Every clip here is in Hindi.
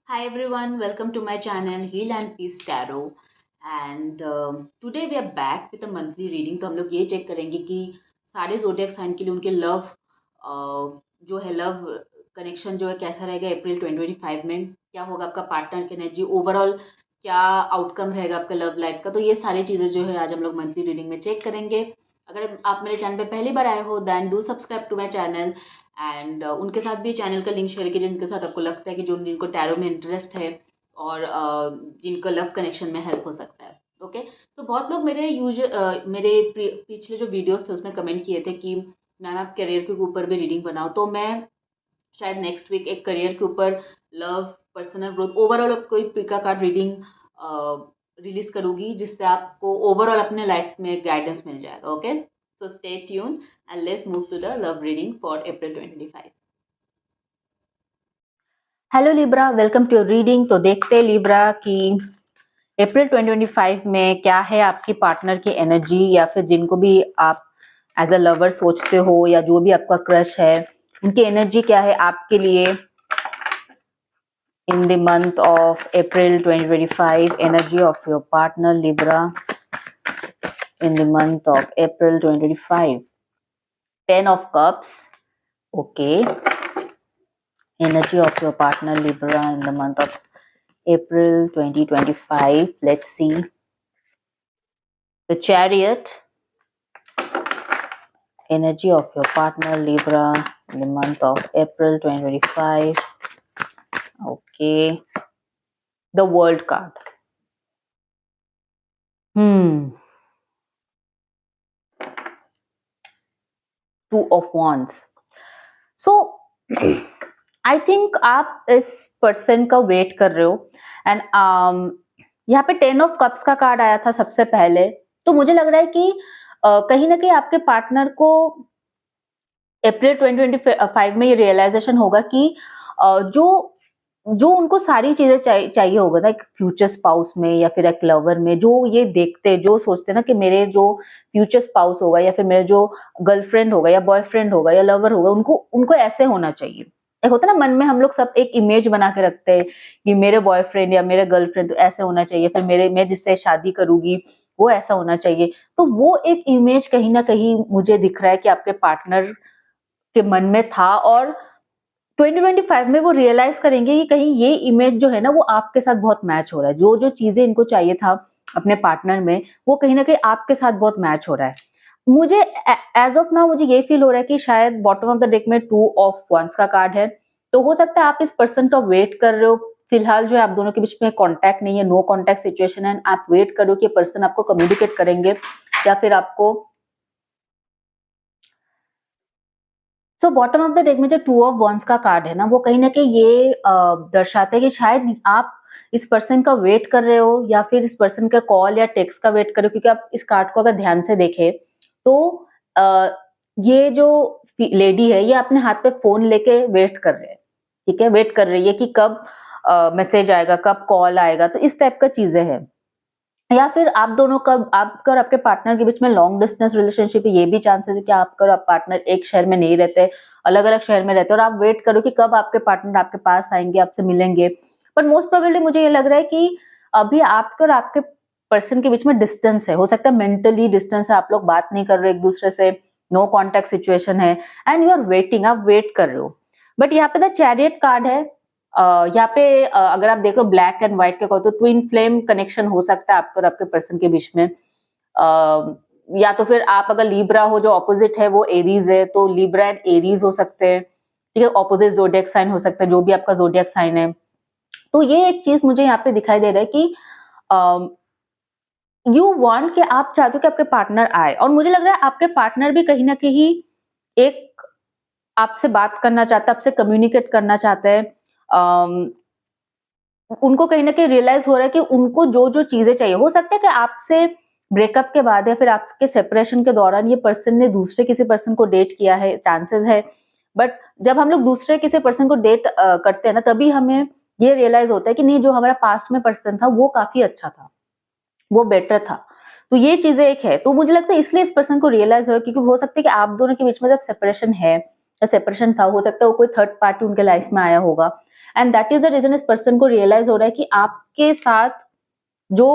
Hi everyone, welcome to my channel Heal and Peace Tarot. And today we are back with a monthly reading. तो हम लोग ये चेक करेंगे कि सारे जोडियक साइन के लिए उनके लव जो है लव कनेक्शन जो है कैसा रहेगा अप्रैल 2025 में। क्या होगा आपका पार्टनर की एनर्जी, ओवरऑल क्या आउटकम रहेगा आपका लव लाइफ का। तो ये सारी चीज़ें जो है आज हम लोग मंथली रीडिंग में चेक करेंगे। अगर आप मेरे चैनल पे पहली बार आए हो then do subscribe to my channel and उनके साथ भी चैनल का लिंक शेयर कीजिए जिनके साथ आपको लगता है कि जो जिनको टैरो में इंटरेस्ट है और जिनको लव कनेक्शन में हेल्प हो सकता है। ओके, तो बहुत लोग मेरे पिछले जो वीडियोस थे उसमें कमेंट किए थे कि मैम आप करियर के ऊपर भी रीडिंग बनाओ। तो मैं शायद नेक्स्ट वीक एक करियर के ऊपर लव, पर्सनल ग्रोथ, ओवरऑल कोई पिका कार्ड रीडिंग रिलीज करूंगी जिससे आपको ओवरऑल अपने लाइफ में गाइडेंस मिल जाएगा। Okay, so stay tuned and let's move to the love reading for April 2025. Hello Libra, welcome to your reading. तो देखते हैं लिब्रा कि अप्रैल 2025 में क्या है आपकी पार्टनर की एनर्जी, या फिर जिनको भी आप एज अ लवर सोचते हो या जो भी आपका क्रश है उनकी एनर्जी क्या है आपके लिए in the month of April 2025. Energy of your partner Libra in the month of April 2025. 10 of Cups. Okay. Energy of your partner Libra in the month of April 2025. Let's see. The Chariot. Energy of your partner Libra in the month of April 2025. Okay. The World card. Two of Wands. So I think आप इस पर्सन का वेट कर रहे हो एंड यहाँ पे 10 ऑफ कप्स का कार्ड आया था सबसे पहले। तो मुझे लग रहा है कि कहीं ना कहीं आपके पार्टनर को अप्रैल 2025 में ये रियलाइजेशन होगा कि जो जो उनको सारी चीजें चाहिए होगा ना एक फ्यूचर स्पाउस में या फिर एक लवर में, जो ये देखते जो सोचते ना कि मेरे जो फ्यूचर स्पाउस होगा या फिर मेरे जो गर्लफ्रेंड होगा या बॉयफ्रेंड होगा या लवर होगा उनको उनको ऐसे होना चाहिए। एक होता है ना मन में हम लोग सब एक इमेज बना के रखते हैं कि मेरे बॉयफ्रेंड या मेरे गर्लफ्रेंड तो ऐसे होना चाहिए, फिर मैं जिससे शादी करूंगी वो ऐसा होना चाहिए। तो वो एक इमेज कहीं ना कहीं मुझे दिख रहा है कि आपके पार्टनर के मन में था और 2025 में वो रियलाइज करेंगे कि कहीं ये इमेज जो है ना वो आपके साथ बहुत मैच हो रहा है। जो जो चीजें इनको चाहिए था अपने पार्टनर में वो कहीं ना कहीं आपके साथ बहुत मैच हो रहा है। मुझे एज ऑफ नाउ मुझे ये फील हो रहा है कि शायद बॉटम ऑफ द डेक में 2 ऑफ वंस का कार्ड है। तो हो सकता है आप इस पर्सन का वेट कर रहे हो। फिलहाल जो है आप दोनों के बीच में कांटेक्ट नहीं है, नो कांटेक्ट सिचुएशन है। आप वेट करो कि पर्सन आपको कम्युनिकेट करेंगे या फिर आपको। So bottom of the deck में जो 2 ऑफ वंस का कार्ड है ना वो कहीं ना कहीं ये दर्शाता है कि शायद आप इस पर्सन का वेट कर रहे हो या फिर इस पर्सन का कॉल या टेक्स्ट का वेट कर रहे हो। क्योंकि आप इस कार्ड को अगर ध्यान से देखें तो अ, ये जो लेडी है ये अपने हाथ पे फोन लेके वेट कर रहे हैं। ठीक है, वेट कर रही है कि कब मैसेज आएगा, कब कॉल आएगा। तो इस टाइप का चीजें हैं। या फिर आप दोनों का, आपका और आपके पार्टनर के बीच में लॉन्ग डिस्टेंस रिलेशनशिप है। ये भी चांसेस है कि आपका और आप पार्टनर एक शहर में नहीं रहते, अलग अलग शहर में रहते और आप वेट करो कि कब आपके पार्टनर आपके पास आएंगे, आपसे मिलेंगे। पर मोस्ट प्रोबेबली मुझे ये लग रहा है कि अभी आपके और आपके पर्सन के बीच में डिस्टेंस है। हो सकता है मेंटली डिस्टेंस है, आप लोग बात नहीं कर रहे एक दूसरे से, नो कॉन्टेक्ट सिचुएशन है एंड यू आर वेटिंग, आप वेट कर रहे हो। बट यहाँ पे द चैरियट कार्ड है। यहाँ पे अगर आप देख लो ब्लैक एंड व्हाइट के कहो तो ट्विन फ्लेम कनेक्शन हो सकता है आपके और आपके पर्सन के बीच में। या तो फिर आप अगर लीब्रा हो, जो ऑपोजिट है वो एरीज है, तो लीब्रा एंड एरीज हो सकते हैं। ठीक है, ऑपोजिट जोडियक साइन हो सकता है, जो भी आपका जोडियक साइन है। तो ये एक चीज मुझे यहाँ पे दिखाई दे रहा है कि यू वांट कि आप चाहते हो कि आपके पार्टनर आए और मुझे लग रहा है आपके पार्टनर भी कहीं ना कहीं एक आपसे बात करना चाहता है, आपसे कम्युनिकेट करना चाहते हैं। उनको कहीं ना कहीं रियलाइज हो रहा है कि उनको जो जो चीजें चाहिए, हो सकता है कि आपसे ब्रेकअप के बाद या फिर आपके सेपरेशन के दौरान ये पर्सन ने दूसरे किसी पर्सन को डेट किया है, चांसेस है। बट जब हम लोग दूसरे किसी पर्सन को डेट करते हैं ना तभी हमें ये रियलाइज होता है कि नहीं, जो हमारा पास्ट में पर्सन था वो काफी अच्छा था, वो बेटर था। तो ये चीजें एक है। तो मुझे लगता है इसलिए इस पर्सन को रियलाइज हो, क्योंकि हो सकता है कि आप दोनों के बीच में जब सेपरेशन है या सेपरेशन था, हो सकता है वो कोई थर्ड पार्टी उनके लाइफ में आया होगा, and that is the reason इस पर्सन को रियलाइज हो रहा है कि आपके साथ जो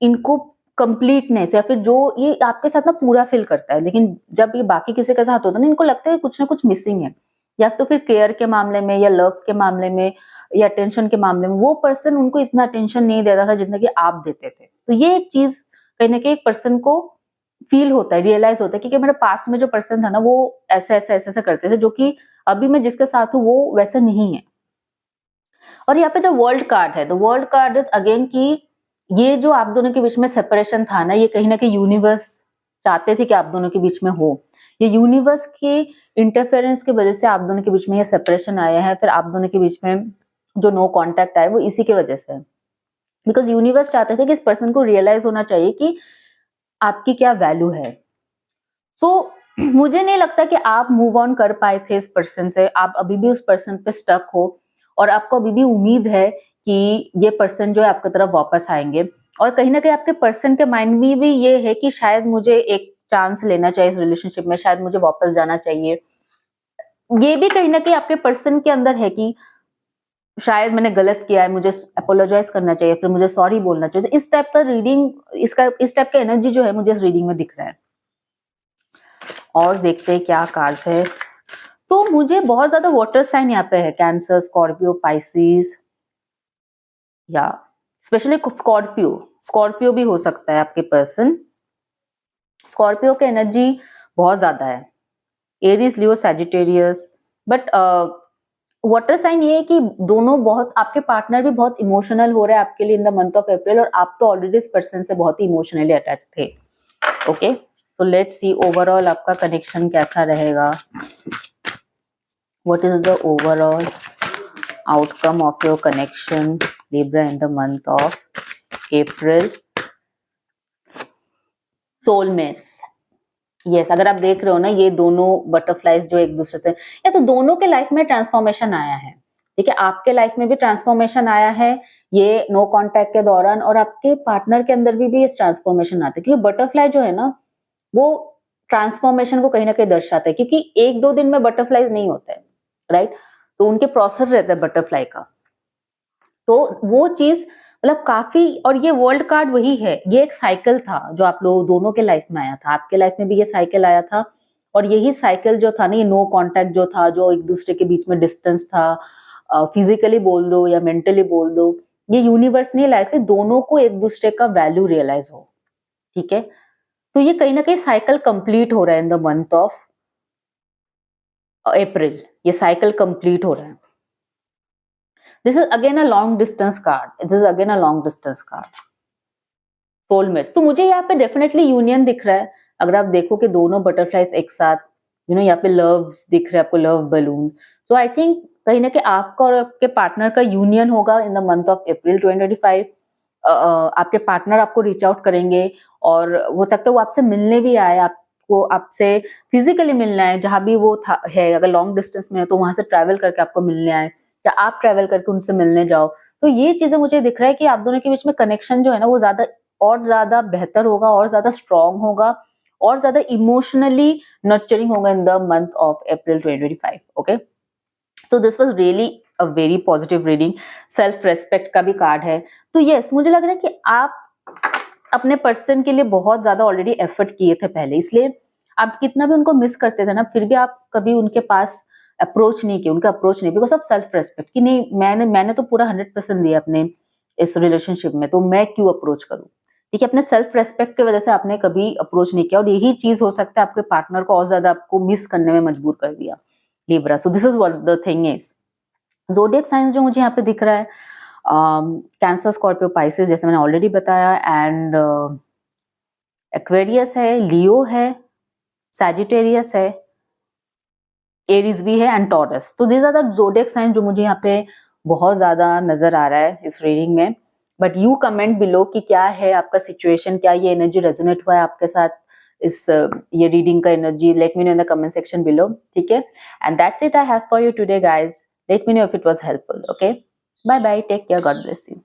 इनको कंप्लीटनेस या फिर जो ये आपके साथ ना पूरा फील करता है, लेकिन जब ये बाकी किसी के साथ होता है ना, इनको लगता है कुछ ना कुछ मिसिंग है, या तो फिर केयर के मामले में या लव के मामले में या अटेंशन के मामले में वो पर्सन उनको इतना अटेंशन नहीं देता था जितना कि आप देते थे। तो ये एक चीज कहीं ना कहीं एक पर्सन को फील होता है, रियलाइज होता है कि मेरे पास्ट में जो पर्सन था ना वो ऐसे ऐसे ऐसे ऐसे करते थे, जो कि अभी मैं जिसके साथ हूँ वो वैसा नहीं है। और यहाँ पे जो वर्ल्ड कार्ड है, तो वर्ल्ड कार्ड इज अगेन की ये जो आप दोनों के बीच में सेपरेशन था ना, ये कहीं ना कहीं यूनिवर्स चाहते थे कि आप दोनों के बीच में हो। ये यूनिवर्स के इंटरफेरेंस की वजह से आप दोनों के बीच में ये सेपरेशन आया है, फिर आप दोनों के बीच में जो नो कांटेक्ट आया वो इसी की वजह से है। बिकॉज यूनिवर्स चाहते थे कि इस पर्सन को रियलाइज होना चाहिए कि आपकी क्या वैल्यू है। सो मुझे नहीं लगता कि आप मूव ऑन कर पाए थे इस पर्सन से, आप अभी भी उस पर्सन पे स्टक हो और आपको अभी भी उम्मीद है कि ये पर्सन जो है आपकी तरफ वापस आएंगे। और कहीं ना कहीं आपके पर्सन के माइंड में भी ये है कि शायद मुझे एक चांस लेना चाहिए इस रिलेशनशिप में, शायद मुझे वापस जाना चाहिए। ये भी कहीं ना कहीं आपके पर्सन के अंदर है कि शायद मैंने गलत किया है, मुझे अपोलोजाइज करना चाहिए, फिर मुझे सॉरी बोलना चाहिए। तो इस टाइप का रीडिंग, इस टाइप का एनर्जी जो है मुझे इस रीडिंग में दिख रहा है। और देखते हैं क्या कार्ड्स है। तो मुझे बहुत ज्यादा वाटर साइन यहाँ पे है, कैंसर, स्कॉर्पियो, पाइसिस, या स्पेशली स्कॉर्पियो भी हो सकता है आपके पर्सन। स्कॉर्पियो की एनर्जी बहुत ज्यादा है, Aries, Leo, Sagittarius. But water sign ये है कि दोनों बहुत, आपके पार्टनर भी बहुत इमोशनल हो रहे हैं आपके लिए in the month of April, और आप तो ऑलरेडी इस पर्सन से बहुत ही इमोशनली अटैच थे। Okay, so let's see overall आपका कनेक्शन कैसा रहेगा। What is the overall outcome of your connection Libra in the month of April. Soulmates, yes, अगर आप देख रहे हो ना, ये दोनों बटरफ्लाइज जो एक दूसरे से, या तो दोनों के लाइफ में ट्रांसफॉर्मेशन आया है, ठीक है, आपके लाइफ में भी ट्रांसफॉर्मेशन आया है ये नो कांटेक्ट के दौरान, और आपके पार्टनर के अंदर भी ये ट्रांसफॉर्मेशन आता है, क्योंकि बटरफ्लाई जो है ना वो ट्रांसफॉर्मेशन को कहीं ना कहीं दर्शाता है, क्योंकि एक दो दिन में बटरफ्लाईज नहीं होते हैं, राइट। तो उनके प्रोसेस रहता है बटरफ्लाई का, तो वो चीज मतलब काफी। और ये वर्ल्ड कार्ड वही है, ये एक साइकिल था जो आप लोग दोनों के लाइफ में आया था, आपके लाइफ में भी ये साइकिल आया था, और यही साइकिल जो था ना, ये नो कांटेक्ट जो था, जो एक दूसरे के बीच में डिस्टेंस था, फिजिकली बोल दो या मेंटली बोल दो, ये यूनिवर्स नहीं लाया था दोनों को एक दूसरे का वैल्यू रियलाइज हो, ठीक है। तो ये कहीं ना कहीं साइकिल कंप्लीट हो रहा है in the month of April, ये साइकिल कंप्लीट हो रहा है। This is again a long distance card, this is again a long distance card, soulmates. तो मुझे यहाँ पे डेफिनेटली यूनियन दिख रहा है, अगर आप देखो कि दोनों बटरफ्लाइज एक साथ, यहाँ पे लव दिख रहा है आपको, love balloon. So I think कहीं ना कहीं आपका और आपके पार्टनर का यूनियन होगा in the month of April 2025। आपके पार्टनर आपको रीच आउट करेंगे, और हो सकता है वो आपसे मिलने भी आए, आपको आपसे फिजिकली मिलना है जहां भी वो है, अगर लॉन्ग डिस्टेंस में है तो वहां से ट्रैवल करके आपको मिलने आए, या आप ट्रैवल करके उनसे मिलने जाओ। तो ये चीजें मुझे दिख रहा है कि आप दोनों के बीच में कनेक्शन जो है ना वो ज्यादा बेहतर होगा, और ज्यादा स्ट्रॉन्ग होगा, और ज्यादा इमोशनली नर्चरिंग होगा in the month of April 2025। Okay, so this was really a very positive reading. Self respect का भी कार्ड है। तो यस, मुझे लग रहा है कि आप अपने पर्सन के लिए बहुत ज्यादा ऑलरेडी एफर्ट किए थे पहले, इसलिए आप कितना भी उनको मिस करते थे ना, फिर भी आप कभी उनके पास अप्रोच नहीं किया, उनका अप्रोच नहीं, बिकॉज ऑफ सेल्फ रेस्पेक्ट, कि नहीं, मैंने तो पूरा 100% दिया अपने इस रिलेशनशिप में, तो मैं क्यों अप्रोच करूं, ठीक है। अपने सेल्फ रेस्पेक्ट की वजह से आपने कभी अप्रोच नहीं किया, और यही चीज हो सकता है आपके पार्टनर को और ज्यादा आपको मिस करने में मजबूर कर दिया, Libra. So this is what the thing is. Zodiac signs जो मुझे यहाँ पे दिख रहा है, कैंसर, स्कॉर्पियो, पाइसेस, जैसे मैंने ऑलरेडी बताया, एंड एक्वेरियस है, लियो है, सैजिटेरियस है, एरीज भी है, एंड टॉरस। तो these are the zodiac signs जो मुझे यहाँ पे बहुत ज्यादा नजर आ रहा है इस रीडिंग में। बट यू कमेंट बिलो कि क्या है आपका सिचुएशन, क्या ये एनर्जी रेजोनेट हुआ है आपके साथ, इस ये रीडिंग का energy, let me know in the comment section below, ठीक है। And that's it I have for you today guys, let me know if it was helpful. Okay, bye bye, take care, God bless you.